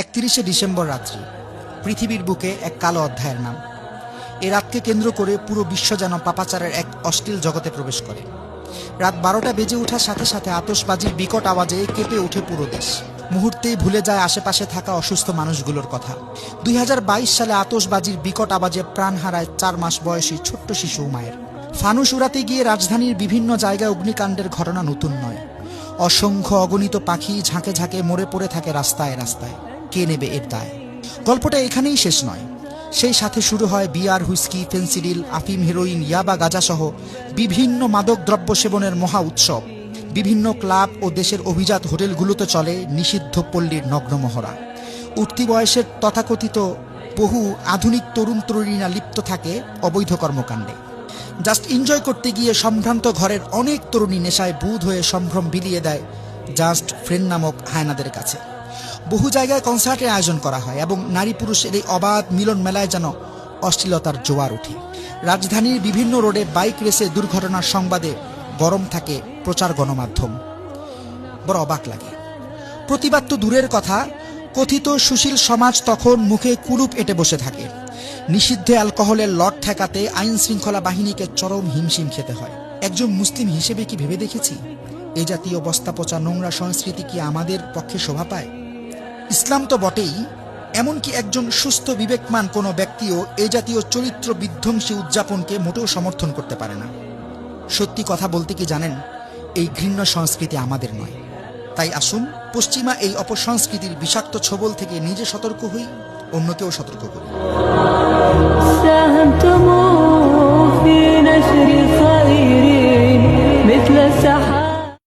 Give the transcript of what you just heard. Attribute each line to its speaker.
Speaker 1: 31শে December রাত্রি, পৃথিবীর বুকে এক কালো অধ্যায়ের নাম। এ রাতকে কেন্দ্র করে পুরো বিশ্ব যেন পাপাচারের এক অশ্লীল জগতে প্রবেশ করে। রাত 12টা বেজে ওঠার সাথে সাথে আতশবাজির বিকট আওয়াজে কেঁপে ওঠে পুরো দেশ। মুহূর্তেই ভুলে যায় আশেপাশে থাকা অসুস্থ মানুষগুলোর কথা। 2022 সালে আতশবাজির বিকট আওয়াজে প্রাণ হারায় 4 মাস বয়সী ছোট্ট শিশু উমায়ের। ফানুস উড়াতে গিয়ে রাজধানীর বিভিন্ন জায়গায় অগ্নিকাণ্ডের ঘটনা নতুন নয়। অসংখ্য অগণিত পাখি ঝাঁকে ঝাঁকে মরে পড়ে থাকে রাস্তায় রাস্তায়। কে নেবে এর দায়? গল্পটা এখানেই শেষ নয়। সেই সাথে শুরু হয় বিয়ার, হুইস্কি, ফেন্সিডিল, আফিম, হেরোইন, ইয়াবা, গাঁজা সহ বিভিন্ন মাদক দ্রব্য সেবনের মহা উৎসব। বিভিন্ন ক্লাব ও দেশের অভিজাত হোটেলগুলোতে চলে নিষিদ্ধ পল্লীর নগ্ন মহড়া। উঠতি বয়সের তথাকথিত বহু আধুনিক তরুণ তরুণীরা লিপ্ত থাকে অবৈধ কর্মকাণ্ডে। জাস্ট এনজয় করতে গিয়ে সম্ভ্রান্ত ঘরের অনেক তরুণী নেশায় বুঁদ হয়ে সম্ভ্রম বিলিয়ে দেয় জাস্ট ফ্রেন্ড নামক হায়নাদের কাছে। বহু জায়গায় কনসার্টের আয়োজন করা হয় এবং নারী পুরুষের এই অবাধ মিলন মেলায় যেন অশ্লীলতার জোয়ার ওঠে। রাজধানীর বিভিন্ন রোডে বাইক রেসে দুর্ঘটনার সংবাদে গরম থাকে প্রচার গণমাধ্যম। বড় অবাক লাগে। প্রতিবাদ তো দূরের কথা, কথিত সুশীল সমাজ তখন মুখে কুলুপ এঁটে বসে থাকে। নিষিদ্ধ অ্যালকোহলের লট ঠেকাতে আইন শৃঙ্খলা বাহিনীকে চরম হিমশিম খেতে হয়। একজন মুসলিম হিসেবে কি ভেবে দেখেছি এ জাতীয় বস্তা পচা নোংরা সংস্কৃতি কি আমাদের পক্ষে শোভা পায়? ইসলাম তো বটেই, এমনকি একজন সুস্থ বিবেকমান কোনো ব্যক্তিও এ জাতীয় চরিত্র বিধ্বংসী উদযাপনকে মোটেও সমর্থন করতে পারে না। সত্যি কথা বলতে কি জানেন, এই ঘৃণ্য সংস্কৃতি আমাদের নয়। তাই আসুন পশ্চিমা এই অপসংস্কৃতির বিষাক্ত ছোবল থেকে নিজে সতর্ক হই, অন্যকেও সতর্ক করি।
Speaker 2: ساهمتم في نشر الخير مثل السحاب